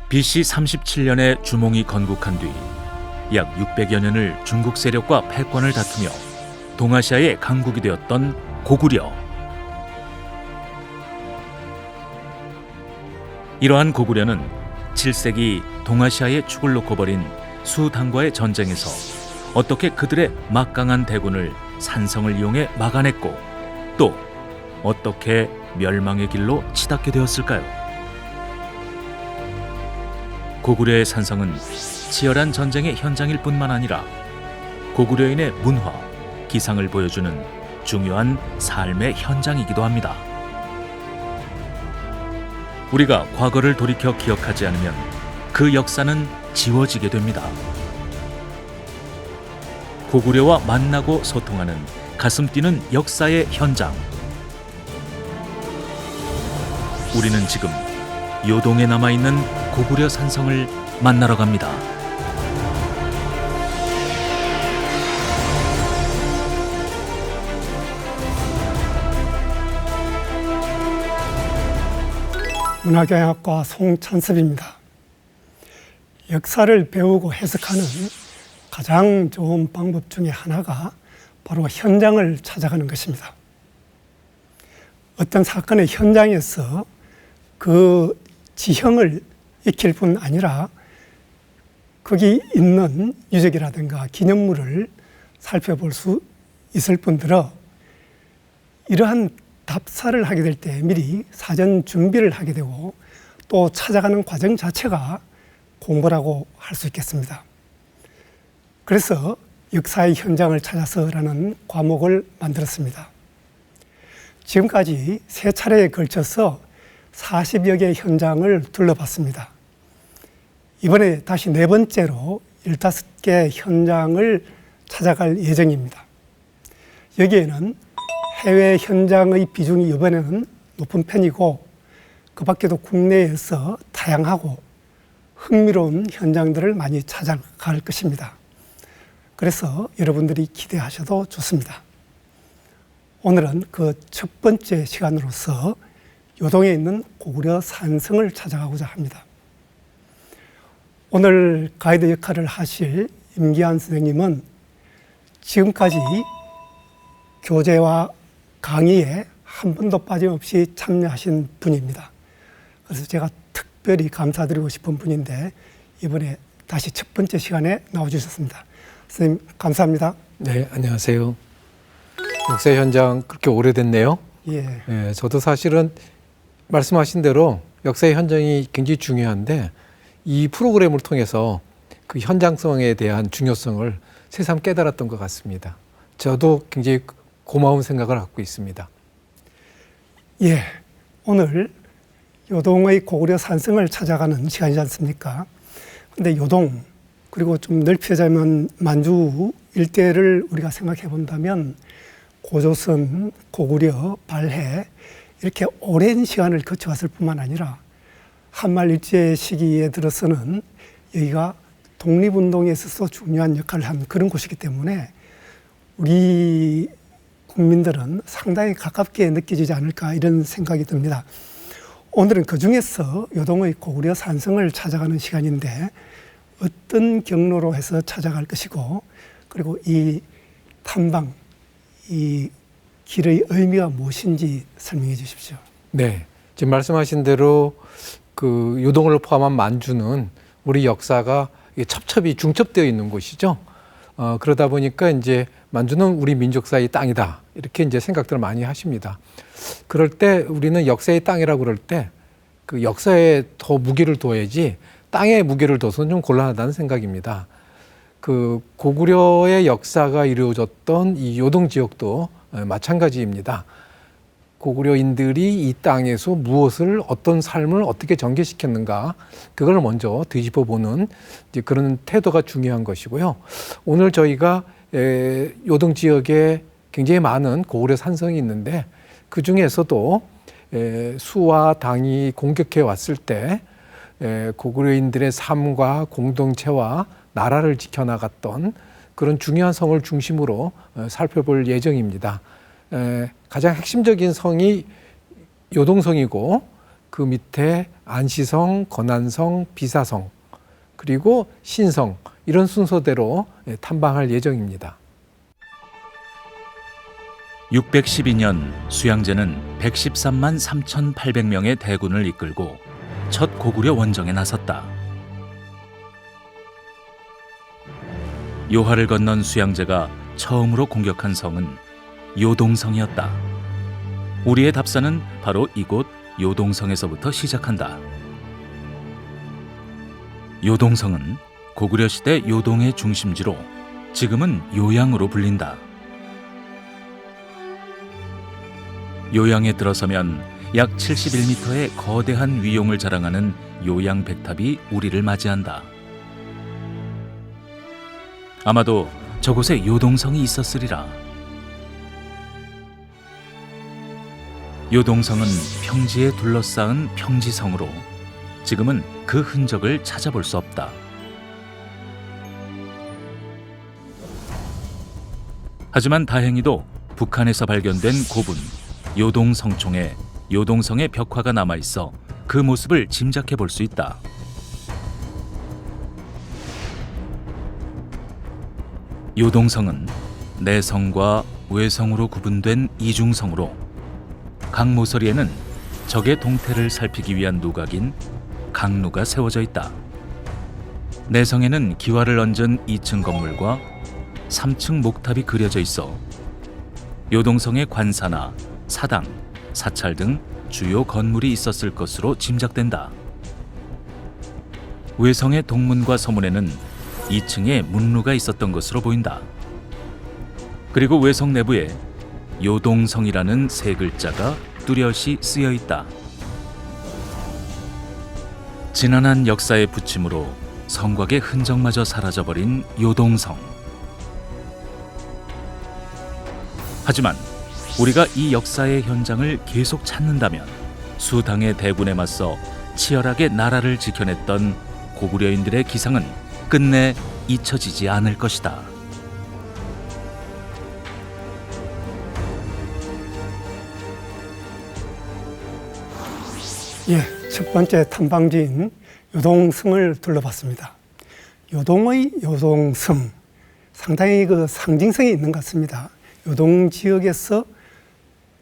BC 37년에 주몽이 건국한 뒤 약 600여 년을 중국 세력과 패권을 다투며 동아시아의 강국이 되었던 고구려. 이러한 고구려는 7세기 동아시아의 축을 놓고 벌인 수당과의 전쟁에서 어떻게 그들의 막강한 대군을 산성을 이용해 막아냈고 또 어떻게 멸망의 길로 치닫게 되었을까요? 고구려의 산성은 치열한 전쟁의 현장일 뿐만 아니라 고구려인의 문화, 기상을 보여주는 중요한 삶의 현장이기도 합니다. 우리가 과거를 돌이켜 기억하지 않으면 그 역사는 지워지게 됩니다. 고구려와 만나고 소통하는 가슴 뛰는 역사의 현장. 우리는 지금 요동에 남아있는 고구려 산성을 만나러 갑니다. 문화경영학과 송찬섭입니다. 역사를 배우고 해석하는 가장 좋은 방법 중에 하나가 바로 현장을 찾아가는 것입니다. 어떤 사건의 현장에서 그 지형을 익힐 뿐 아니라 거기 있는 유적이라든가 기념물을 살펴볼 수 있을 뿐더러 이러한 답사를 하게 될 때 미리 사전 준비를 하게 되고 또 찾아가는 과정 자체가 공부라고 할 수 있겠습니다. 그래서 역사의 현장을 찾아서라는 과목을 만들었습니다. 지금까지 3차례에 걸쳐서 40여 개의 현장을 둘러봤습니다. 이번에 다시 4번째로 15개 현장을 찾아갈 예정입니다. 여기에는 해외 현장의 비중이 이번에는 높은 편이고 그 밖에도 국내에서 다양하고 흥미로운 현장들을 많이 찾아갈 것입니다. 그래서 여러분들이 기대하셔도 좋습니다. 오늘은 그 첫 번째 시간으로서 요동에 있는 고구려 산성을 찾아가고자 합니다. 오늘 가이드 역할을 하실 임기한 선생님은 지금까지 교재와 강의에 한 번도 빠짐없이 참여하신 분입니다. 그래서 제가 특별히 감사드리고 싶은 분인데 이번에 다시 첫 번째 시간에 나와주셨습니다. 선생님 감사합니다. 네, 안녕하세요. 역사 현장 그렇게 오래됐네요. 예. 저도 사실은 말씀하신 대로 역사의 현장이 굉장히 중요한데 이 프로그램을 통해서 그 현장성에 대한 중요성을 새삼 깨달았던 것 같습니다. 저도 굉장히 고마운 생각을 갖고 있습니다. 예, 오늘 요동의 고구려 산성을 찾아가는 시간이지 않습니까? 근데 요동 그리고 좀 넓혀자면 만주 일대를 우리가 생각해 본다면 고조선, 고구려, 발해 이렇게 오랜 시간을 거쳐왔을 뿐만 아니라 한말 일제 시기에 들어서는 여기가 독립운동에 있어서 중요한 역할을 한 그런 곳이기 때문에 우리 국민들은 상당히 가깝게 느껴지지 않을까 이런 생각이 듭니다. 오늘은 그 중에서 요동의 고구려 산성을 찾아가는 시간인데 어떤 경로로 해서 찾아갈 것이고 그리고 이 탐방, 이 길의 의미가 무엇인지 설명해 주십시오. 네, 지금 말씀하신 대로 그 요동을 포함한 만주는 우리 역사가 첩첩이 중첩되어 있는 곳이죠. 그러다 보니까 이제 만주는 우리 민족사의 땅이다 이렇게 이제 생각들을 많이 하십니다. 그럴 때 우리는 역사의 땅이라고 그럴 때 그 역사에 더 무게를 둬야지 땅에 무게를 둬서는 좀 곤란하다는 생각입니다. 그 고구려의 역사가 이루어졌던 이 요동 지역도 마찬가지입니다. 고구려인들이 이 땅에서 무엇을 어떤 삶을 어떻게 전개시켰는가 그걸 먼저 뒤집어 보는 이제 그런 태도가 중요한 것이고요. 오늘 저희가 요동 지역에 굉장히 많은 고구려 산성이 있는데 그 중에서도 수와 당이 공격해 왔을 때 고구려인들의 삶과 공동체와 나라를 지켜나갔던 그런 중요한 성을 중심으로 살펴볼 예정입니다. 가장 핵심적인 성이 요동성이고 그 밑에 안시성, 건안성, 비사성, 그리고 신성 이런 순서대로 탐방할 예정입니다. 612년 수양제는 113만 3,800명의 대군을 이끌고 첫 고구려 원정에 나섰다. 요하를 건넌 수양제가 처음으로 공격한 성은 요동성이었다. 우리의 답사는 바로 이곳 요동성에서부터 시작한다. 요동성은 고구려 시대 요동의 중심지로 지금은 요양으로 불린다. 요양에 들어서면 약 71m의 거대한 위용을 자랑하는 요양 백탑이 우리를 맞이한다. 아마도 저곳에 요동성이 있었으리라. 요동성은 평지에 둘러싸은 평지성으로 지금은 그 흔적을 찾아볼 수 없다. 하지만 다행히도 북한에서 발견된 고분 요동성총에 요동성의 벽화가 남아있어 그 모습을 짐작해 볼 수 있다. 요동성은 내성과 외성으로 구분된 이중성으로 각 모서리에는 적의 동태를 살피기 위한 누각인 강루가 세워져 있다. 내성에는 기와를 얹은 2층 건물과 3층 목탑이 그려져 있어 요동성의 관사나 사당, 사찰 등 주요 건물이 있었을 것으로 짐작된다. 외성의 동문과 서문에는 2층에 문루가 있었던 것으로 보인다. 그리고 외성 내부에 요동성이라는 세 글자가 뚜렷이 쓰여 있다. 지난한 역사의 부침으로 성곽의 흔적마저 사라져버린 요동성. 하지만 우리가 이 역사의 현장을 계속 찾는다면 수당의 대군에 맞서 치열하게 나라를 지켜냈던 고구려인들의 기상은 끝내 잊혀지지 않을 것이다. 예, 첫 번째 탐방지인 요동성을 둘러봤습니다. 요동의 요동성, 상당히 그 상징성이 있는 것 같습니다. 요동 지역에서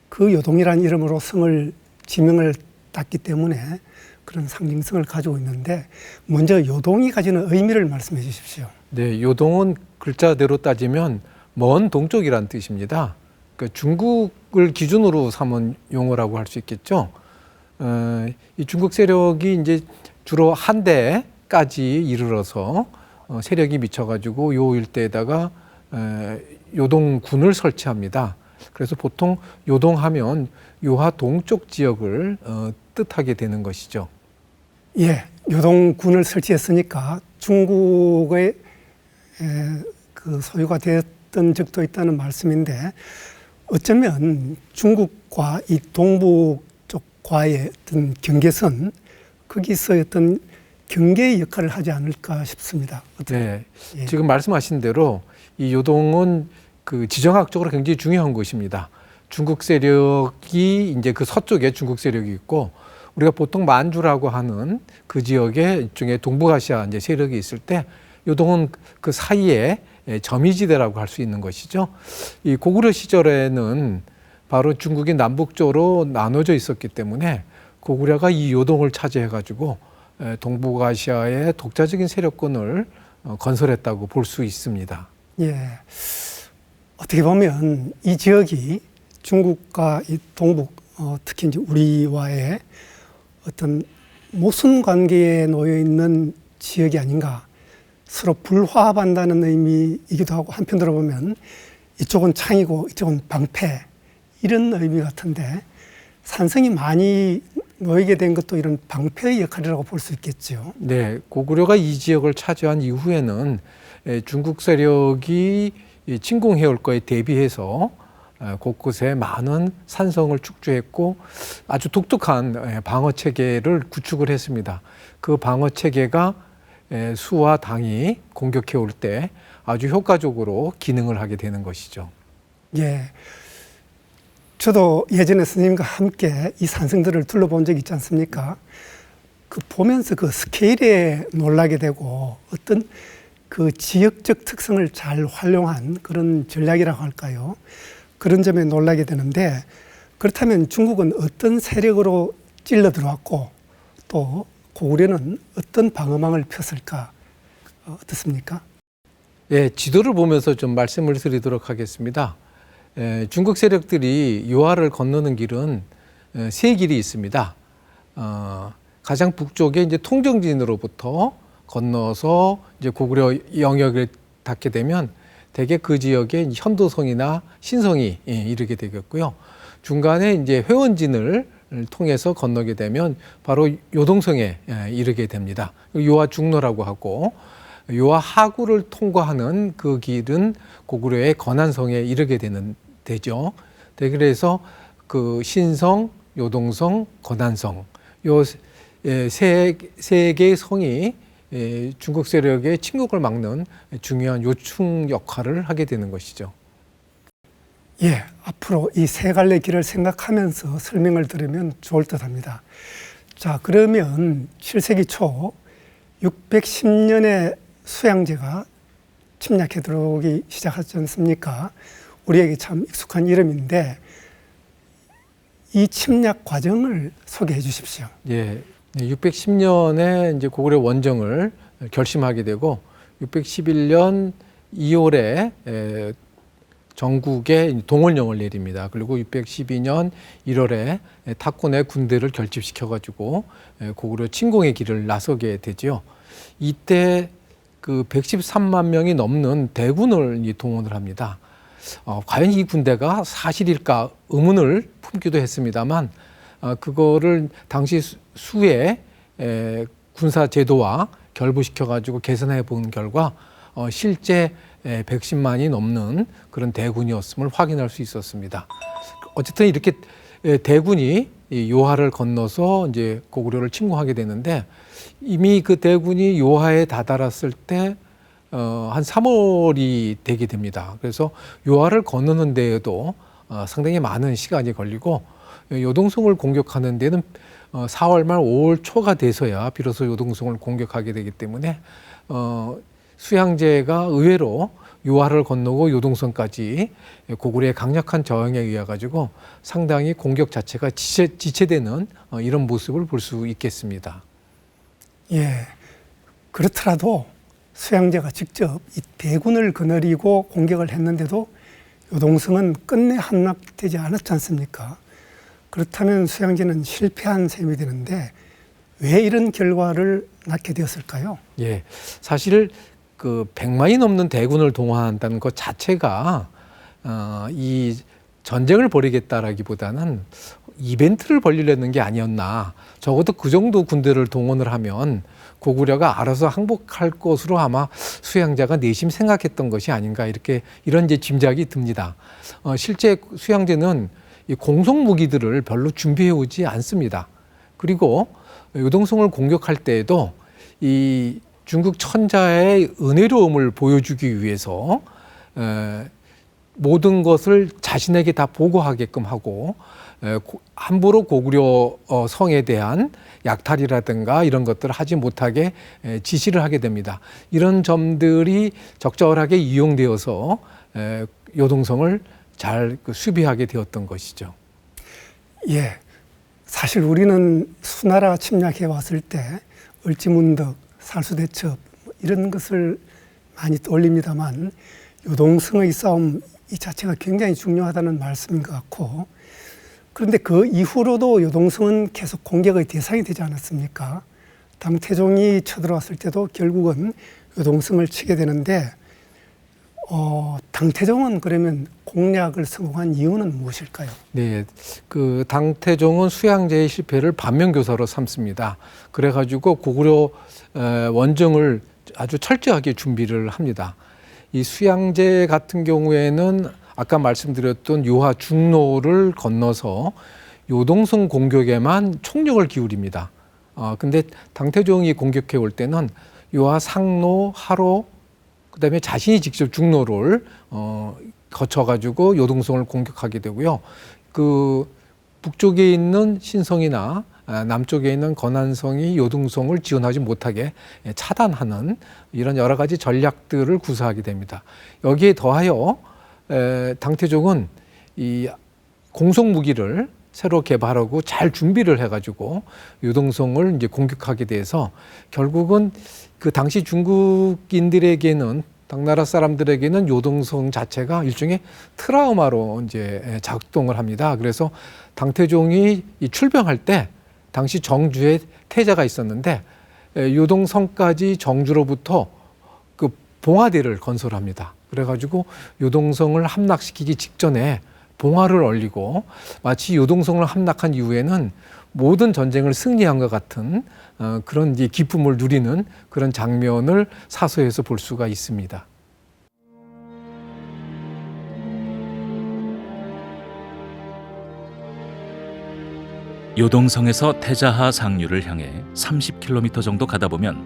그 요동이라는 이름으로 성을 지명을 땄기 때문에 그런 상징성을 가지고 있는데 먼저 요동이 가지는 의미를 말씀해 주십시오. 네, 요동은 글자대로 따지면 먼 동쪽이란 뜻입니다. 그러니까 중국을 기준으로 삼은 용어라고 할 수 있겠죠. 이 중국 세력이 이제 주로 한대까지 이르러서 세력이 미쳐가지고 요 일대에다가 요동군을 설치합니다. 그래서 보통 요동하면 요하 동쪽 지역을 뜻하게 되는 것이죠. 예, 요동군을 설치했으니까 중국의 그 소유가 되었던 적도 있다는 말씀인데 어쩌면 중국과 이 동북 쪽과의 어떤 경계선 거기서 어떤 경계의 역할을 하지 않을까 싶습니다. 네, 예. 지금 말씀하신 대로 이 요동은 그 지정학적으로 굉장히 중요한 곳입니다. 중국 세력이 이제 그 서쪽에 중국 세력이 있고 우리가 보통 만주라고 하는 그 지역에 일종의 동북아시아 이제 세력이 있을 때 요동은 그 사이에 점이지대라고 할 수 있는 것이죠. 이 고구려 시절에는 바로 중국이 남북쪽으로 나눠져 있었기 때문에 고구려가 이 요동을 차지해가지고 동북아시아의 독자적인 세력권을 건설했다고 볼 수 있습니다. 예, 어떻게 보면 이 지역이 중국과 이 동북, 특히 이제 우리와의 어떤 모순 관계에 놓여 있는 지역이 아닌가. 서로 불화합한다는 의미이기도 하고 한편으로 보면 이쪽은 창이고 이쪽은 방패 이런 의미 같은데 산성이 많이 놓이게 된 것도 이런 방패의 역할이라고 볼 수 있겠죠. 네, 고구려가 이 지역을 차지한 이후에는 중국 세력이 침공해올 거에 대비해서 곳곳에 많은 산성을 축조했고 아주 독특한 방어 체계를 구축을 했습니다. 그 방어 체계가 수와 당이 공격해 올 때 아주 효과적으로 기능을 하게 되는 것이죠. 예, 저도 예전에 선생님과 함께 이 산성들을 둘러본 적이 있지 않습니까? 그 보면서 그 스케일에 놀라게 되고 어떤 그 지역적 특성을 잘 활용한 그런 전략이라고 할까요? 그런 점에 놀라게 되는데, 그렇다면 중국은 어떤 세력으로 찔러 들어왔고 또 고구려는 어떤 방어망을 폈을까? 어떻습니까? 예, 지도를 보면서 좀 말씀을 드리도록 하겠습니다. 중국 세력들이 요하를 건너는 길은 세 길이 있습니다. 가장 북쪽에 이제 통정진으로부터 건너서 이제 고구려 영역을 닿게 되면 대개 그 지역에 현도성이나 신성이 이르게 되겠고요. 중간에 이제 회원진을 통해서 건너게 되면 바로 요동성에 이르게 됩니다. 요하 중로라고 하고, 요하 하구를 통과하는 그 길은 고구려의 건안성에 이르게 되죠. 그래서 그 신성, 요동성, 건안성, 요 세 개의 성이 중국 세력의 침국을 막는 중요한 요충 역할을 하게 되는 것이죠. 예, 앞으로 이 세 갈래 길을 생각하면서 설명을 들으면 좋을 듯합니다. 자, 그러면 7세기 초 610년에 수양제가 침략해 들어오기 시작하지 않습니까? 우리에게 참 익숙한 이름인데 이 침략 과정을 소개해 주십시오. 예, 610년에 이제 고구려 원정을 결심하게 되고 611년 2월에 전국에 동원령을 내립니다. 그리고 612년 1월에 탁군의 군대를 결집시켜가지고 고구려 침공의 길을 나서게 되죠. 이때 그 113만 명이 넘는 대군을 동원을 합니다. 과연 이 군대가 사실일까 의문을 품기도 했습니다만, 그거를 당시 수의 군사 제도와 결부시켜가지고 개선해 본 결과 실제 110만이 넘는 그런 대군이었음을 확인할 수 있었습니다. 어쨌든 이렇게 대군이 요하를 건너서 이제 고구려를 침공하게 되는데, 이미 그 대군이 요하에 다다랐을 때 한 3월이 되게 됩니다. 그래서 요하를 건너는 데에도 상당히 많은 시간이 걸리고, 요동성을 공격하는 데는 4월 말 5월 초가 돼서야 비로소 요동성을 공격하게 되기 때문에 수양제가 의외로 요하를 건너고 요동성까지 고구려의 강력한 저항에 의해 가지고 상당히 공격 자체가 지체되는 이런 모습을 볼 수 있겠습니다. 예, 그렇더라도 수양제가 직접 이 대군을 거느리고 공격을 했는데도 요동성은 끝내 함락되지 않았지 않습니까? 그렇다면 수양제는 실패한 셈이 되는데 왜 이런 결과를 낳게 되었을까요? 예, 사실 그 100만이 넘는 대군을 동원한다는 것 자체가 이 전쟁을 벌이겠다라기보다는 이벤트를 벌이려는 게 아니었나. 적어도 그 정도 군대를 동원을 하면 고구려가 알아서 항복할 것으로 아마 수양제가 내심 생각했던 것이 아닌가, 이런 이제 짐작이 듭니다. 실제 수양제는 이 공속 무기들을 별로 준비해 오지 않습니다. 그리고 요동성을 공격할 때에도 이 중국 천자의 은혜로움을 보여주기 위해서 모든 것을 자신에게 다 보고하게끔 하고, 함부로 고구려 성에 대한 약탈이라든가 이런 것들을 하지 못하게 지시를 하게 됩니다. 이런 점들이 적절하게 이용되어서 요동성을 잘 수비하게 되었던 것이죠. 예, 사실 우리는 수나라 침략해 왔을 때 을지문덕, 살수대첩 이런 것을 많이 떠올립니다만 요동성의 싸움 이 자체가 굉장히 중요하다는 말씀인 것 같고, 그런데 그 이후로도 요동성은 계속 공격의 대상이 되지 않았습니까? 당태종이 쳐들어왔을 때도 결국은 요동성을 치게 되는데 당태종은 그러면 공략을 성공한 이유는 무엇일까요? 네, 그 당태종은 수양제의 실패를 반면교사로 삼습니다. 그래가지고 고구려 원정을 아주 철저하게 준비를 합니다. 이 수양제 같은 경우에는 아까 말씀드렸던 요하 중로를 건너서 요동성 공격에만 총력을 기울입니다. 근데 당태종이 공격해 올 때는 요하 상로, 하로, 그다음에 자신이 직접 중로를 거쳐가지고 요동성을 공격하게 되고요. 그 북쪽에 있는 신성이나 남쪽에 있는 건안성이 요동성을 지원하지 못하게 차단하는 이런 여러 가지 전략들을 구사하게 됩니다. 여기에 더하여 당태종은 이 공속 무기를 새로 개발하고 잘 준비를 해가지고 요동성을 이제 공격하게 돼서 결국은 그 당시 중국인들에게는 당나라 사람들에게는 요동성 자체가 일종의 트라우마로 이제 작동을 합니다. 그래서 당태종이 이 출병할 때 당시 정주에 태자가 있었는데 요동성까지 정주로부터 그 봉화대를 건설합니다. 그래가지고 요동성을 함락시키기 직전에 봉화를 얼리고 마치 요동성을 함락한 이후에는 모든 전쟁을 승리한 것 같은 그런 이제 기쁨을 누리는 그런 장면을 사서에서 볼 수가 있습니다. 요동성에서 태자하 상류를 향해 30km 정도 가다 보면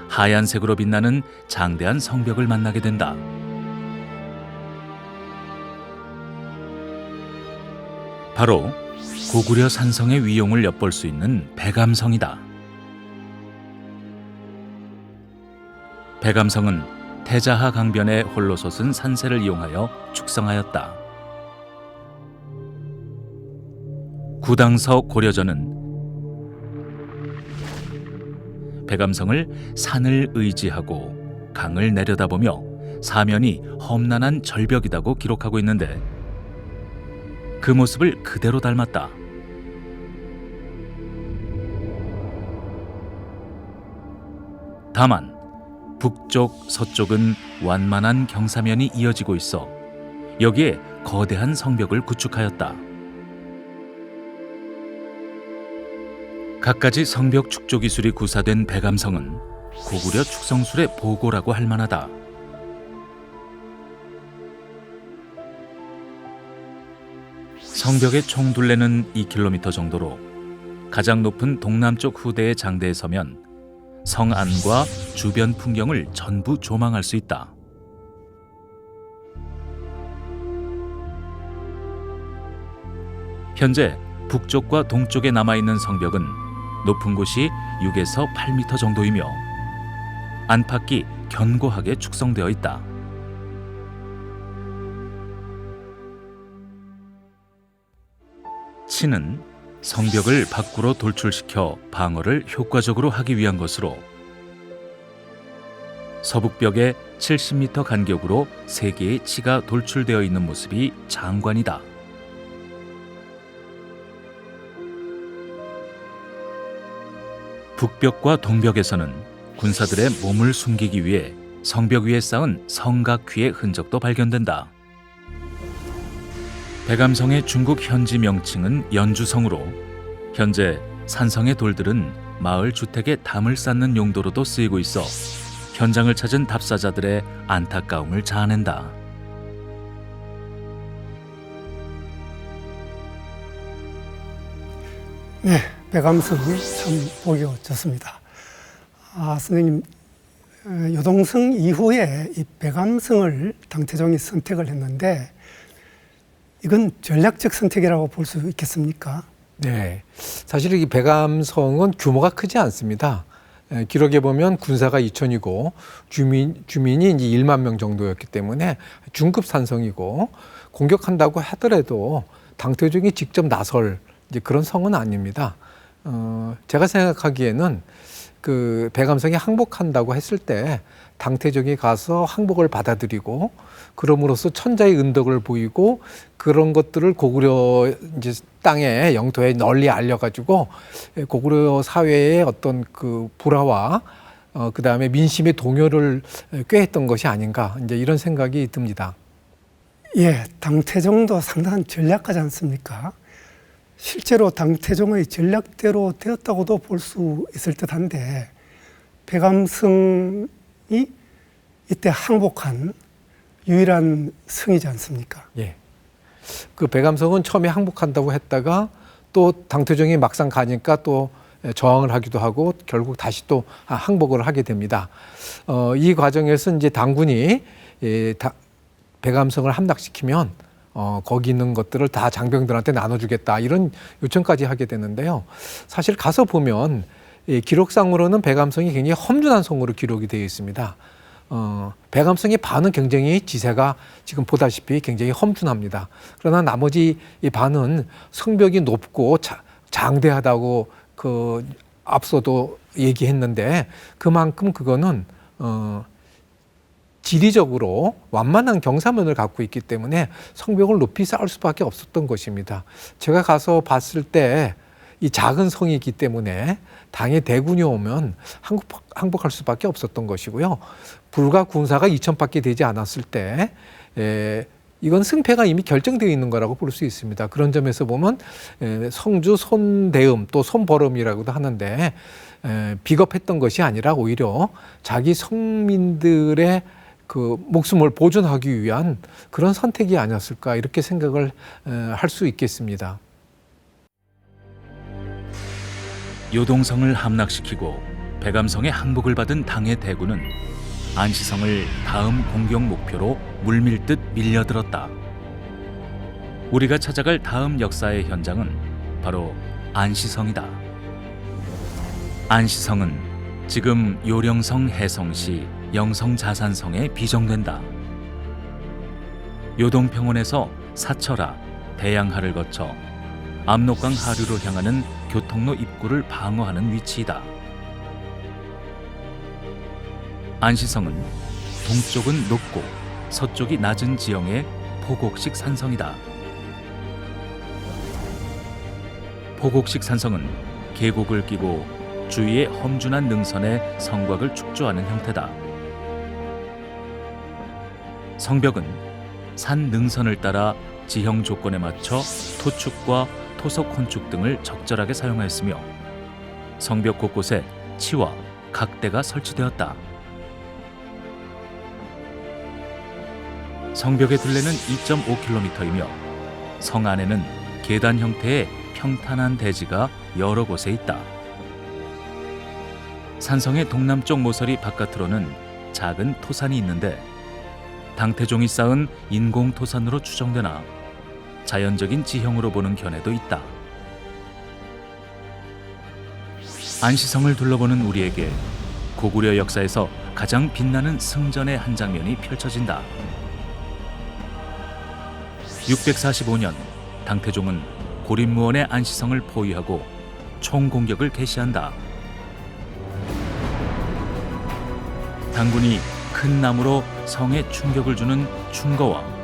하얀색으로 빛나는 장대한 성벽을 만나게 된다. 바로 고구려 산성의 위용을 엿볼 수 있는 백암성이다. 백암성은 태자하 강변에 홀로 솟은 산세를 이용하여 축성하였다. 구당서 고려전은 백암성을 산을 의지하고 강을 내려다보며 사면이 험난한 절벽이라고 기록하고 있는데 그 모습을 그대로 닮았다. 다만 북쪽, 서쪽은 완만한 경사면이 이어지고 있어 여기에 거대한 성벽을 구축하였다. 갖가지 성벽 축조 기술이 구사된 백암성은 고구려 축성술의 보고라고 할 만하다. 성벽의 총 둘레는 2km 정도로 가장 높은 동남쪽 후대의 장대에 서면 성 안과 주변 풍경을 전부 조망할 수 있다. 현재 북쪽과 동쪽에 남아있는 성벽은 높은 곳이 6에서 8m 정도이며 안팎이 견고하게 축성되어 있다. 치는 성벽을 밖으로 돌출시켜 방어를 효과적으로 하기 위한 것으로 서북벽에 70m 간격으로 3개의 치가 돌출되어 있는 모습이 장관이다. 북벽과 동벽에서는 군사들의 몸을 숨기기 위해 성벽 위에 쌓은 성각휘의 흔적도 발견된다. 백암성의 중국 현지 명칭은 연주성으로 현재 산성의 돌들은 마을 주택에 담을 쌓는 용도로도 쓰이고 있어 현장을 찾은 답사자들의 안타까움을 자아낸다. 네, 백암성이 참 보기 좋습니다. 선생님, 요동성 이후에 이 백암성을 당태종이 선택을 했는데 이건 전략적 선택이라고 볼 수 있겠습니까? 네, 사실 이 백암성은 규모가 크지 않습니다. 기록에 보면 군사가 2,000이고 주민이 이제 1만 명 정도였기 때문에 중급 산성이고 공격한다고 하더라도 당태종이 직접 나설 이제 그런 성은 아닙니다. 제가 생각하기에는 그 백암성이 항복한다고 했을 때 당태종이 가서 항복을 받아들이고 그럼으로써 천자의 은덕을 보이고 그런 것들을 고구려 이제 땅에 영토에 널리 알려가지고 고구려 사회의 어떤 그 불화와 그 다음에 민심의 동요를 꾀했던 것이 아닌가 이제 이런 생각이 듭니다. 예, 당태종도 상당한 전략가지 않습니까? 실제로 당태종의 전략대로 되었다고도 볼 수 있을 듯한데 백암성이 이때 항복한 유일한 성이지 않습니까? 예. 그 백암성은 처음에 항복한다고 했다가 또 당태종이 막상 가니까 또 저항을 하기도 하고 결국 다시 또 항복을 하게 됩니다. 이 과정에서 이제 당군이 백암성을 함락시키면 거기 있는 것들을 다 장병들한테 나눠주겠다 이런 요청까지 하게 되는데요. 사실 가서 보면 기록상으로는 배감성이 굉장히 험준한 성으로 기록이 되어 있습니다. 배감성의 반은 굉장히 지세가 지금 보다시피 굉장히 험준합니다. 그러나 나머지 이 반은 성벽이 높고 장대하다고 앞서도 얘기했는데 그만큼 그거는 지리적으로 완만한 경사면을 갖고 있기 때문에 성벽을 높이 쌓을 수밖에 없었던 것입니다. 제가 가서 봤을 때 이 작은 성이기 때문에 당에 대군이 오면 항복할 수밖에 없었던 것이고요. 불과 군사가 2,000밖에 되지 않았을 때 이건 승패가 이미 결정되어 있는 거라고 볼 수 있습니다. 그런 점에서 보면 성주 손대음 또 손버름이라고도 하는데 비겁했던 것이 아니라 오히려 자기 성민들의 그 목숨을 보존하기 위한 그런 선택이 아니었을까 이렇게 생각을 할 수 있겠습니다. 요동성을 함락시키고 배감성의 항복을 받은 당의 대군은 안시성을 다음 공격 목표로 물밀듯 밀려들었다. 우리가 찾아갈 다음 역사의 현장은 바로 안시성이다. 안시성은 지금 요령성 해성시 영성자산성에 비정된다. 요동평원에서 사철하, 대양하를 거쳐 압록강 하류로 향하는 교통로 입구를 방어하는 위치이다. 안시성은 동쪽은 높고 서쪽이 낮은 지형의 포곡식 산성이다. 포곡식 산성은 계곡을 끼고 주위의 험준한 능선에 성곽을 축조하는 형태다. 성벽은 산 능선을 따라 지형 조건에 맞춰 토축과 토석 건축 등을 적절하게 사용하였으며 성벽 곳곳에 치와 각대가 설치되었다. 성벽의 둘레는 2.5km이며 성 안에는 계단 형태의 평탄한 대지가 여러 곳에 있다. 산성의 동남쪽 모서리 바깥으로는 작은 토산이 있는데 당태종이 쌓은 인공 토산으로 추정되나 자연적인 지형으로 보는 견해도 있다. 안시성을 둘러보는 우리에게 고구려 역사에서 가장 빛나는 승전의 한 장면이 펼쳐진다. 645년 당태종은 고림무원의 안시성을 포위하고 총공격을 개시한다. 당군이 큰 나무로 성에 충격을 주는 충거와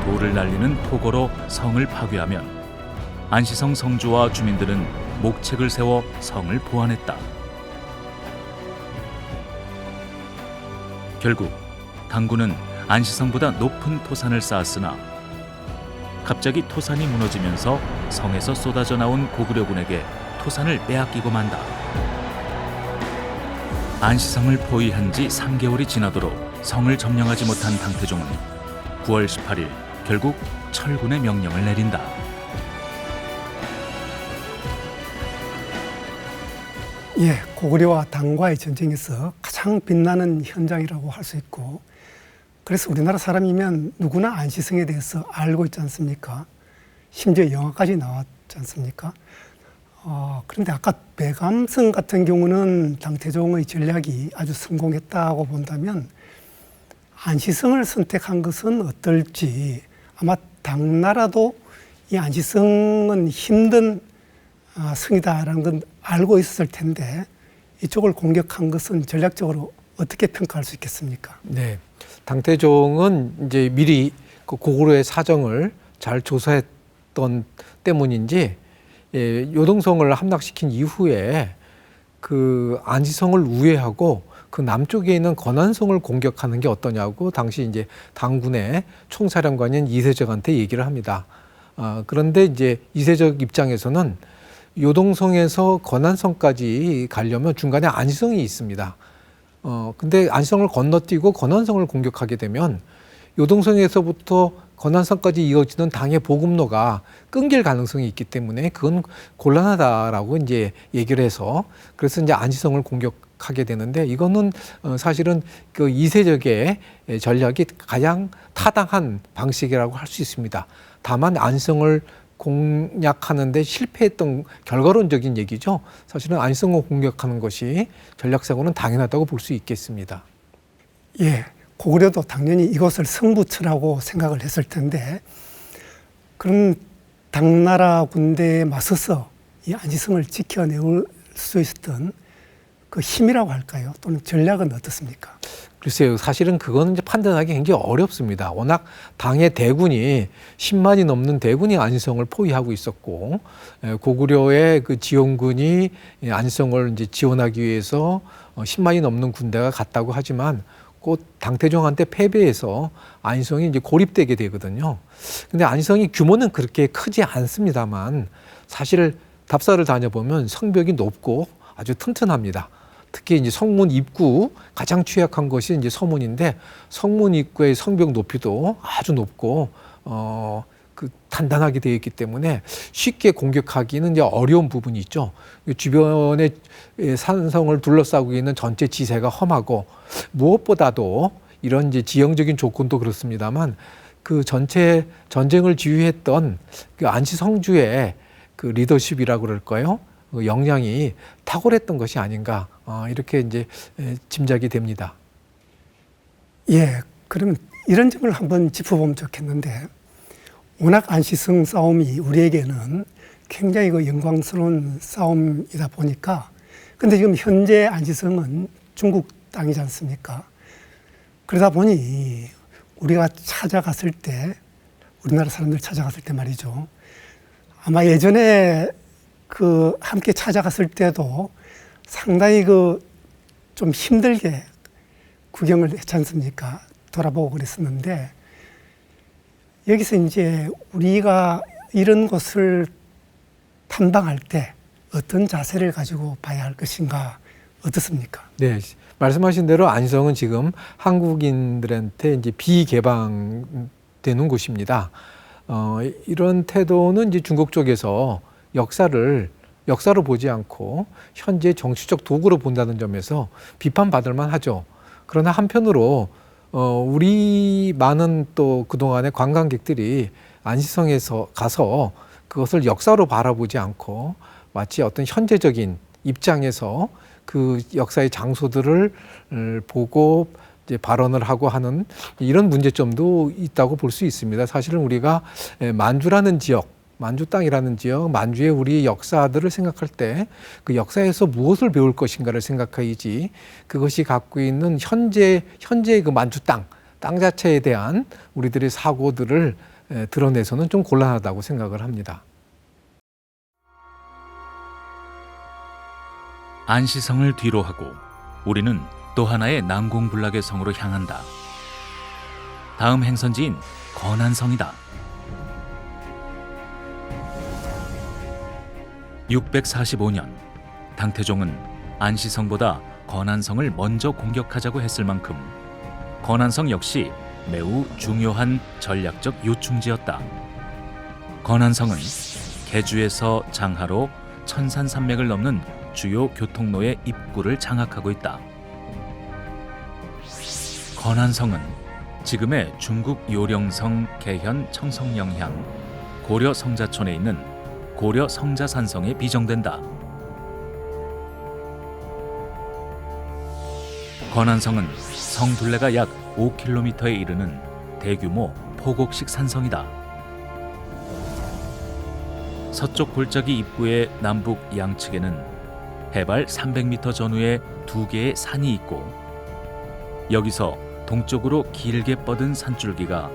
돌을 날리는 토거로 성을 파괴하면 안시성 성주와 주민들은 목책을 세워 성을 보완했다. 결국 당군은 안시성보다 높은 토산을 쌓았으나 갑자기 토산이 무너지면서 성에서 쏟아져 나온 고구려군에게 토산을 빼앗기고 만다. 안시성을 포위한 지 3개월이 지나도록 성을 점령하지 못한 당태종은 9월 18일 결국 철군의 명령을 내린다. 예, 고구려와 당과의 전쟁에서 가장 빛나는 현장이라고 할 수 있고, 그래서 우리나라 사람이면 누구나 안시성에 대해서 알고 있지 않습니까? 심지어 영화까지 나왔지 않습니까? 그런데 아까 배감성 같은 경우는 당태종의 전략이 아주 성공했다고 본다면 안시성을 선택한 것은 어떨지, 아마 당나라도 이 안시성은 힘든 성이다라는 건 알고 있었을 텐데 이쪽을 공격한 것은 전략적으로 어떻게 평가할 수 있겠습니까? 네, 당태종은 이제 미리 그 고구려의 사정을 잘 조사했던 때문인지 요동성을 함락시킨 이후에 그 안시성을 우회하고 그 남쪽에 있는 건안성을 공격하는 게 어떠냐고 당시 이제 당군의 총사령관인 이세적한테 얘기를 합니다. 그런데 이제 이세적 입장에서는 요동성에서 건안성까지 가려면 중간에 안시성이 있습니다. 근데 안시성을 건너뛰고 건안성을 공격하게 되면 요동성에서부터 건안성까지 이어지는 당의 보급로가 끊길 가능성이 있기 때문에 그건 곤란하다라고 이제 얘기를 해서 그래서 이제 안시성을 공격하는 공격하게 되는데 이거는 사실은 그 이세적의 전략이 가장 타당한 방식이라고 할 수 있습니다. 다만 안성을 공략하는데 실패했던 결과론적인 얘기죠. 사실은 안성을 공격하는 것이 전략상으로는 당연하다고 볼 수 있겠습니다. 예, 고구려도 당연히 이것을 승부처라고 생각을 했을 텐데 그런 당나라 군대에 맞서서 이 안시성을 지켜낼 수 있었던 그 힘이라고 할까요? 또는 전략은 어떻습니까? 글쎄요, 사실은 그거는 이제 판단하기 굉장히 어렵습니다. 워낙 당의 대군이 10만이 넘는 대군이 안시성을 포위하고 있었고, 고구려의 그 지원군이 안시성을 이제 지원하기 위해서 10만이 넘는 군대가 갔다고 하지만 곧 당태종한테 패배해서 안시성이 이제 고립되게 되거든요. 근데 안시성이 규모는 그렇게 크지 않습니다만 사실 답사를 다녀보면 성벽이 높고 아주 튼튼합니다. 특히 이제 성문 입구 가장 취약한 것이 이제 서문인데 성문 입구의 성벽 높이도 아주 높고 그 단단하게 되어 있기 때문에 쉽게 공격하기는 이제 어려운 부분이 있죠. 주변에 산성을 둘러싸고 있는 전체 지세가 험하고 무엇보다도 이런 이제 지형적인 조건도 그렇습니다만 그 전체 전쟁을 지휘했던 그 안시성주의 그 리더십이라고 그럴까요? 그 역량이 탁월했던 것이 아닌가 이렇게 이제 짐작이 됩니다. 예, 그러면 이런 점을 한번 짚어보면 좋겠는데 워낙 안시성 싸움이 우리에게는 굉장히 그 영광스러운 싸움이다 보니까 근데 지금 현재 안시성은 중국 땅이지 않습니까? 그러다 보니 우리가 찾아갔을 때 우리나라 사람들 찾아갔을 때 말이죠. 아마 예전에 그 함께 찾아갔을 때도 상당히 그 좀 힘들게 구경을 했지 않습니까? 돌아보고 그랬었는데 여기서 이제 우리가 이런 곳을 탐방할 때 어떤 자세를 가지고 봐야 할 것인가 어떻습니까? 네, 말씀하신 대로 안시성은 지금 한국인들한테 이제 비개방되는 곳입니다. 이런 태도는 이제 중국 쪽에서 역사로 보지 않고 현재 정치적 도구로 본다는 점에서 비판받을 만하죠. 그러나 한편으로 우리 많은 또 그동안의 관광객들이 안시성에서 가서 그것을 역사로 바라보지 않고 마치 어떤 현재적인 입장에서 그 역사의 장소들을 보고 이제 발언을 하고 하는 이런 문제점도 있다고 볼 수 있습니다. 사실은 우리가 만주라는 지역, 만주 땅이라는 지역, 만주의 우리 역사들을 생각할 때 그 역사에서 무엇을 배울 것인가를 생각해야지 그것이 갖고 있는 현재의 그 만주 땅 자체에 대한 우리들의 사고들을 드러내서는 좀 곤란하다고 생각을 합니다. 안시성을 뒤로 하고 우리는 또 하나의 난공불락의 성으로 향한다. 다음 행선지인 건안성이다. 645년 당태종은 안시성보다 건안성을 먼저 공격하자고 했을 만큼 건안성 역시 매우 중요한 전략적 요충지였다. 건안성은 개주에서 장하로 천산산맥을 넘는 주요 교통로의 입구를 장악하고 있다. 건안성은 지금의 중국 요령성 개현 청성령향 고려 성자촌에 있는 고려 성자산성에 비정된다. 건안성은 성 둘레가 약 5km에 이르는 대규모 포곡식 산성이다. 서쪽 골짜기 입구의 남북 양측에는 해발 300m 전후에 2개의 산이 있고 여기서 동쪽으로 길게 뻗은 산줄기가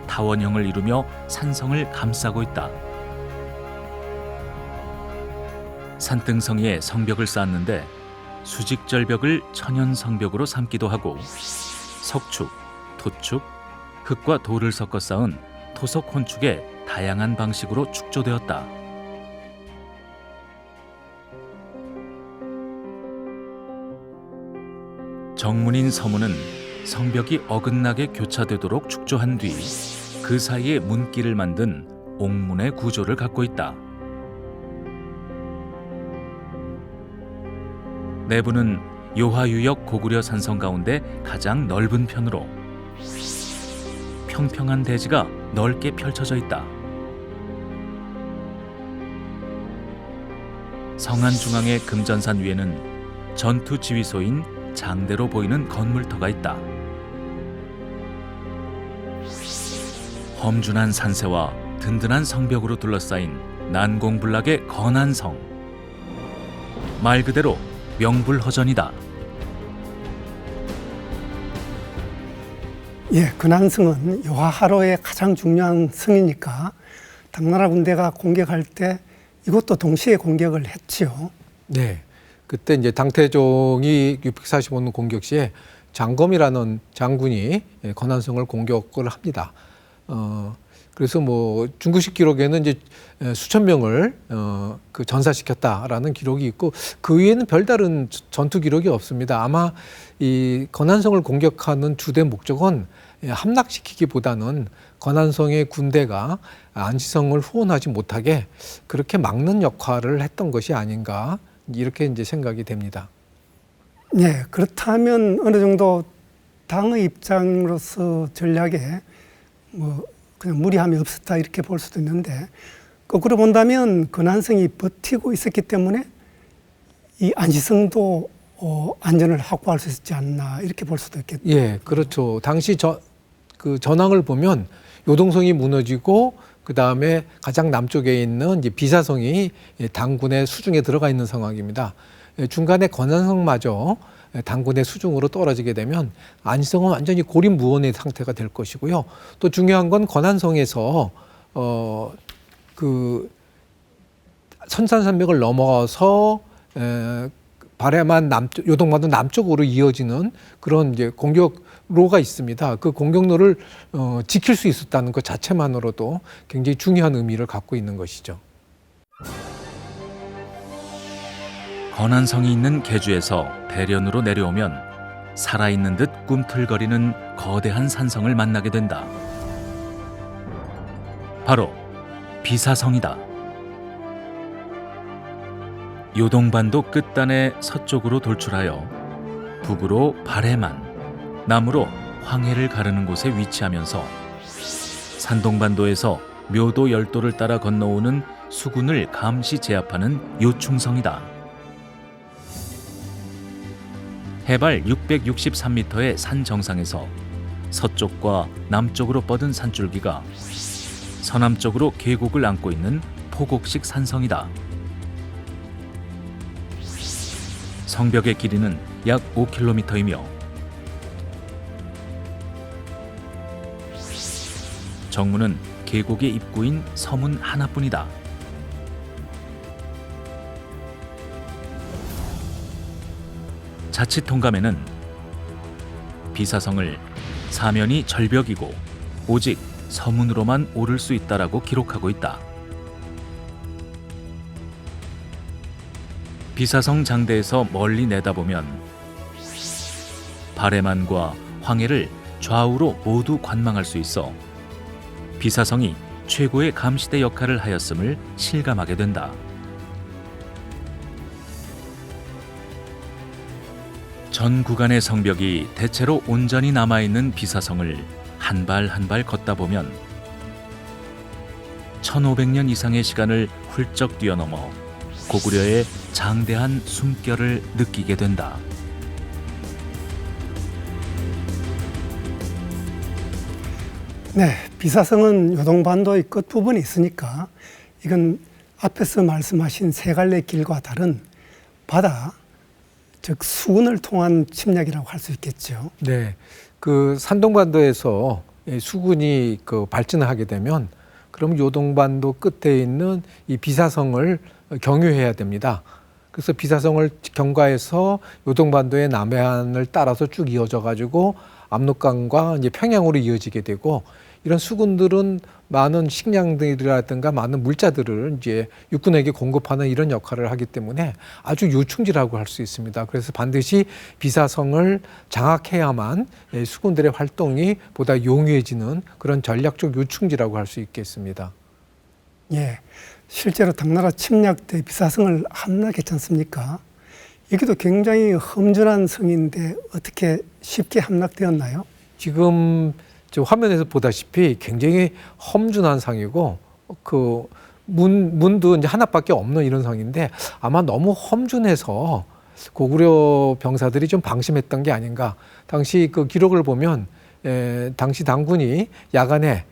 타원형을 이루며 산성을 감싸고 있다. 산등성이에 성벽을 쌓았는데 수직절벽을 천연성벽으로 삼기도 하고 석축, 토축, 흙과 돌을 섞어 쌓은 토석 혼축에 다양한 방식으로 축조되었다. 정문인 서문은 성벽이 어긋나게 교차되도록 축조한 뒤 그 사이에 문길을 만든 옥문의 구조를 갖고 있다. 내부는 요하유역 고구려 산성 가운데 가장 넓은 편으로 평평한 대지가 넓게 펼쳐져 있다. 성안 중앙의 금전산 위에는 전투 지휘소인 장대로 보이는 건물터가 있다. 험준한 산세와 든든한 성벽으로 둘러싸인 난공불락의 건안성. 말 그대로 명불허전이다. 예, 근안성은 요하하로의 가장 중요한 성이니까 당나라 군대가 공격할 때 이것도 동시에 공격을 했지요. 네. 그때 이제 당태종이 645년 공격 시에 장검이라는 장군이 건안성을 공격을 합니다. 그래서 뭐 중국식 기록에는 이제 수천 명을 그 전사시켰다라는 기록이 있고 그 위에는 별다른 전투 기록이 없습니다. 아마 이 건안성을 공격하는 주된 목적은 함락시키기보다는 건안성의 군대가 안시성을 후원하지 못하게 그렇게 막는 역할을 했던 것이 아닌가 이렇게 이제 생각이 됩니다. 예, 그렇다면 어느 정도 당의 입장으로서 전략에 뭐 그냥 무리함이 없었다 이렇게 볼 수도 있는데 거꾸로 본다면 근안성이 버티고 있었기 때문에 이 안시성도 안전을 확보할 수 있지 않나 이렇게 볼 수도 있겠죠. 예, 그렇죠. 당시 그 전황을 보면 요동성이 무너지고 그 다음에 가장 남쪽에 있는 이제 비사성이 당군의 수중에 들어가 있는 상황입니다. 중간에 건안성마저 당군의 수중으로 떨어지게 되면 안시성은 완전히 고립무원의 상태가 될 것이고요. 또 중요한 건 건안성에서 그 선산산맥을 넘어서 발해만 남쪽, 요동반도 남쪽으로 이어지는 그런 이제 공격로가 있습니다. 그 공격로를 지킬 수 있었다는 것 자체만으로도 굉장히 중요한 의미를 갖고 있는 것이죠. 건안성이 있는 계주에서 대련으로 내려오면 살아있는 듯 꿈틀거리는 거대한 산성을 만나게 된다. 바로 비사성이다. 요동반도 끝단의 서쪽으로 돌출하여 북으로 발해만, 남으로 황해를 가르는 곳에 위치하면서 산동반도에서 묘도 열도를 따라 건너오는 수군을 감시 제압하는 요충성이다. 해발 663m의 산 정상에서 서쪽과 남쪽으로 뻗은 산줄기가 서남쪽으로 계곡을 안고 있는 포곡식 산성이다. 성벽의 길이는 약 5km이며 정문은 계곡의 입구인 서문 하나뿐이다. 자칫 통감에는 비사성을 사면이 절벽이고 오직 서문으로만 오를 수 있다라고 기록하고 있다. 비사성 장대에서 멀리 내다보면 발해만과 황해를 좌우로 모두 관망할 수 있어 비사성이 최고의 감시대 역할을 하였음을 실감하게 된다. 전 구간의 성벽이 대체로 온전히 남아있는 비사성을 한 발 한 발 걷다 보면 1500년 이상의 시간을 훌쩍 뛰어넘어 고구려의 장대한 숨결을 느끼게 된다. 네, 비사성은 요동반도의 끝부분에 있으니까 이건 앞에서 말씀하신 세 갈래 길과 다른 바다, 즉 수군을 통한 침략이라고 할 수 있겠죠. 네, 그 산동반도에서 수군이 그 발전을 하게 되면 그럼 요동반도 끝에 있는 이 비사성을 경유해야 됩니다. 그래서 비사성을 경과해서 요동반도의 남해안을 따라서 쭉 이어져 가지고 압록강과 이제 평양으로 이어지게 되고 이런 수군들은 많은 식량들이라든가 많은 물자들을 이제 육군에게 공급하는 이런 역할을 하기 때문에 아주 요충지라고 할 수 있습니다. 그래서 반드시 비사성을 장악해야만 수군들의 활동이 보다 용이해지는 그런 전략적 요충지라고 할 수 있겠습니다. 예, 실제로 당나라 침략 때 비사성을 함락했지 않습니까? 여기도 굉장히 험준한 성인데 어떻게 쉽게 함락되었나요? 지금 저 화면에서 보다시피 굉장히 험준한 상이고 그 문도 이제 하나밖에 없는 이런 상인데 아마 너무 험준해서 고구려 병사들이 좀 방심했던 게 아닌가. 당시 그 기록을 보면 당시 당군이 야간에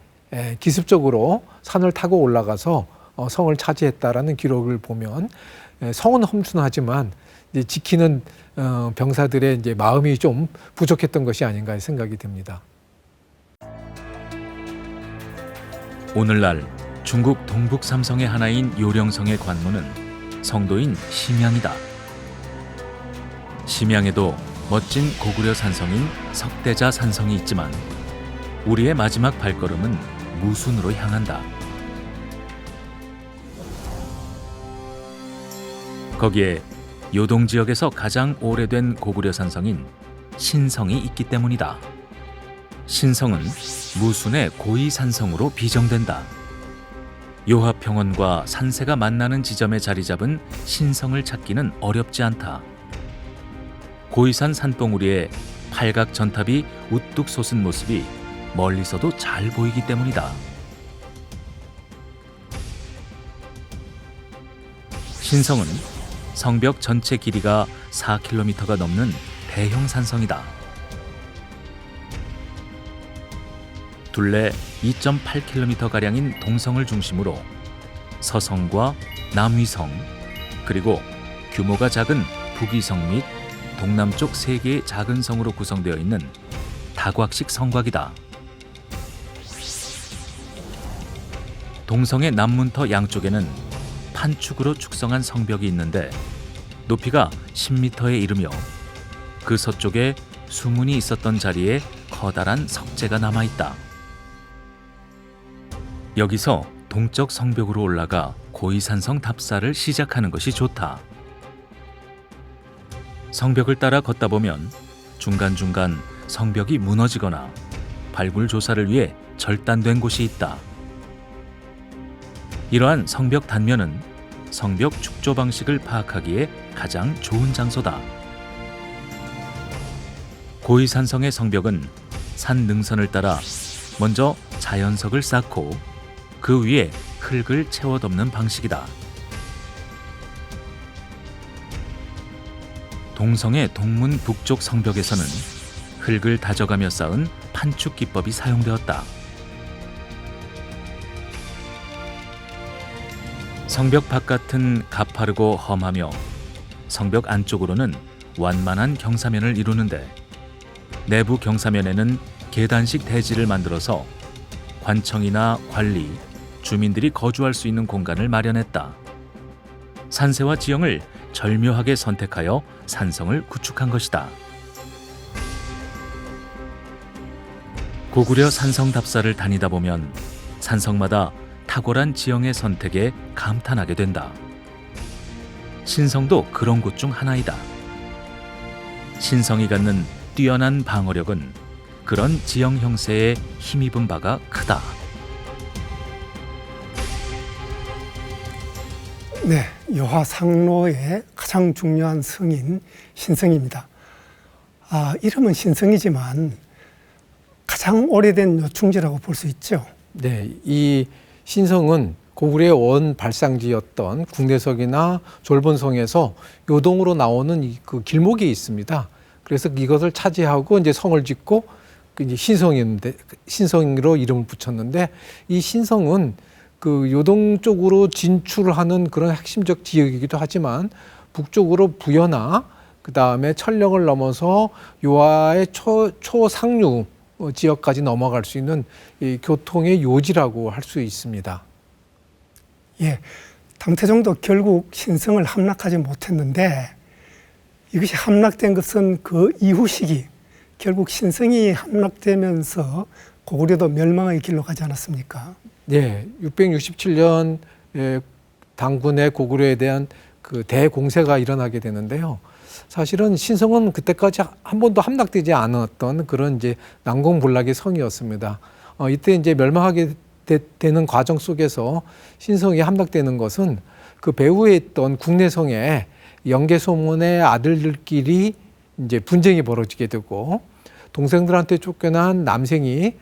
기습적으로 산을 타고 올라가서 성을 차지했다라는 기록을 보면 성은 험준하지만 이제 지키는 병사들의 이제 마음이 좀 부족했던 것이 아닌가 생각이 듭니다. 오늘날 중국 동북 삼성의 하나인 요령성의 관문은 성도인 심양이다. 심양에도 멋진 고구려 산성인 석대자 산성이 있지만 우리의 마지막 발걸음은 무순으로 향한다. 거기에 요동 지역에서 가장 오래된 고구려 산성인 신성이 있기 때문이다. 신성은 무순의 고위 산성으로 비정된다. 요하평원과 산세가 만나는 지점에 자리 잡은 신성을 찾기는 어렵지 않다. 고이산 산봉우리에 팔각 전탑이 우뚝 솟은 모습이 멀리서도 잘 보이기 때문이다. 신성은 성벽 전체 길이가 4km가 넘는 대형 산성이다. 둘레 2.8km가량인 동성을 중심으로 서성과 남위성, 그리고 규모가 작은 북위성 및 동남쪽 3개의 작은 성으로 구성되어 있는 다곽식 성곽이다. 동성의 남문터 양쪽에는 판축으로 축성한 성벽이 있는데 높이가 10m에 이르며 그 서쪽에 수문이 있었던 자리에 커다란 석재가 남아있다. 여기서 동쪽 성벽으로 올라가 고이산성 답사를 시작하는 것이 좋다. 성벽을 따라 걷다 보면 중간중간 성벽이 무너지거나 발굴 조사를 위해 절단된 곳이 있다. 이러한 성벽 단면은 성벽 축조 방식을 파악하기에 가장 좋은 장소다. 고이산성의 성벽은 산 능선을 따라 먼저 자연석을 쌓고 그 위에 흙을 채워 덮는 방식이다. 동성의 동문 북쪽 성벽에서는 흙을 다져가며 쌓은 판축 기법이 사용되었다. 성벽 바깥은 가파르고 험하며 성벽 안쪽으로는 완만한 경사면을 이루는데 내부 경사면에는 계단식 대지를 만들어서 관청이나 관리, 주민들이 거주할 수 있는 공간을 마련했다. 산세와 지형을 절묘하게 선택하여 산성을 구축한 것이다. 고구려 산성 답사를 다니다 보면 산성마다 탁월한 지형의 선택에 감탄하게 된다. 신성도 그런 곳 중 하나이다. 신성이 갖는 뛰어난 방어력은 그런 지형 형세에 힘입은 바가 크다. 네, 요하상로의 가장 중요한 성인 신성입니다. 이름은 신성이지만 가장 오래된 요충지라고 볼 수 있죠. 네, 이 신성은 고구려의 원 발상지였던 국내석이나 졸본성에서 요동으로 나오는 그 길목이 있습니다. 그래서 이것을 차지하고 이제 성을 짓고 이제 신성으로 이름을 붙였는데 이 신성은 그 요동 쪽으로 진출하는 그런 핵심적 지역이기도 하지만 북쪽으로 부여나 그 다음에 천령을 넘어서 요하의 초상류 지역까지 넘어갈 수 있는 이 교통의 요지라고 할 수 있습니다. 예, 당태종도 결국 신성을 함락하지 못했는데 이것이 함락된 것은 그 이후 시기, 결국 신성이 함락되면서 고구려도 멸망의 길로 가지 않았습니까? 네, 667년 당군의 고구려에 대한 그 대공세가 일어나게 되는데요. 사실은 신성은 그때까지 한 번도 함락되지 않았던 그런 이제 난공불락의 성이었습니다. 이때 이제 멸망하게 되는 과정 속에서 신성이 함락되는 것은 그 배후에 있던 국내성에 영계소문의 아들들끼리 이제 분쟁이 벌어지게 되고 동생들한테 쫓겨난 남생이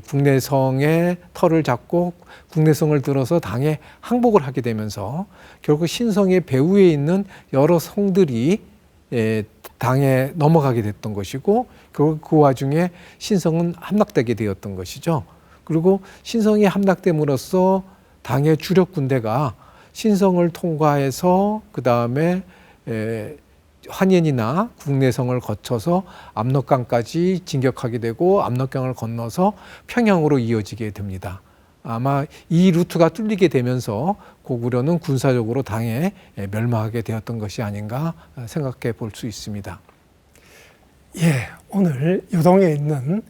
국내성의 털을 잡고 국내성을 들어서 당에 항복을 하게 되면서 결국 신성의 배후에 있는 여러 성들이 당에 넘어가게 됐던 것이고 결국 그 와중에 신성은 함락되게 되었던 것이죠. 그리고 신성이 함락됨으로써 당의 주력 군대가 신성을 통과해서 그 다음에 환현이나 국내성을 거쳐서 압록강까지 진격하게 되고 압록강을 건너서 평양으로 이어지게 됩니다. 아마 이 루트가 뚫리게 되면서 고구려는 군사적으로 당에 멸망하게 되었던 것이 아닌가 생각해 볼 수 있습니다. 예, 오늘 요동에 있는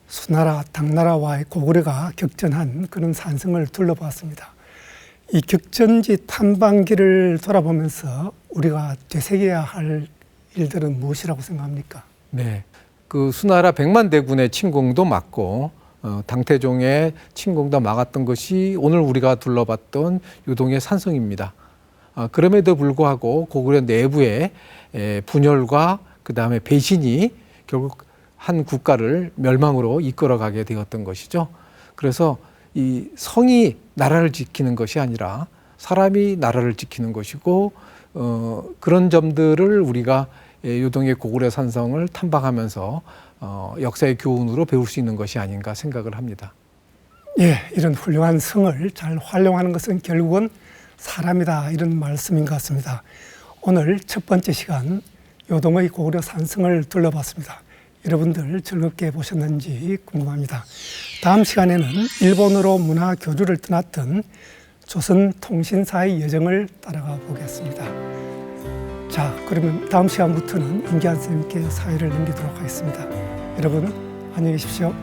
수나라, 당나라와의 고구려가 격전한 그런 산성을 둘러봤습니다. 이 격전지 탐방기를 돌아보면서 우리가 되새겨야 할 일들은 무엇이라고 생각합니까? 네, 그 수나라 백만대군의 침공도 막고 당태종의 침공도 막았던 것이 오늘 우리가 둘러봤던 요동의 산성입니다. 그럼에도 불구하고 고구려 내부의 분열과 그 다음에 배신이 결국 한 국가를 멸망으로 이끌어가게 되었던 것이죠. 그래서 이 성이 나라를 지키는 것이 아니라 사람이 나라를 지키는 것이고 그런 점들을 우리가 요동의 고구려 산성을 탐방하면서 역사의 교훈으로 배울 수 있는 것이 아닌가 생각을 합니다. 예, 이런 훌륭한 성을 잘 활용하는 것은 결국은 사람이다, 이런 말씀인 것 같습니다. 오늘 첫 번째 시간 요동의 고구려 산성을 둘러봤습니다. 여러분들 즐겁게 보셨는지 궁금합니다. 다음 시간에는 일본으로 문화 교류를 떠났던 조선 통신사의 여정을 따라가 보겠습니다. 자, 그러면 다음 시간부터는 임기한 선생님께 사회를 넘기도록 하겠습니다. 여러분, 안녕히 계십시오.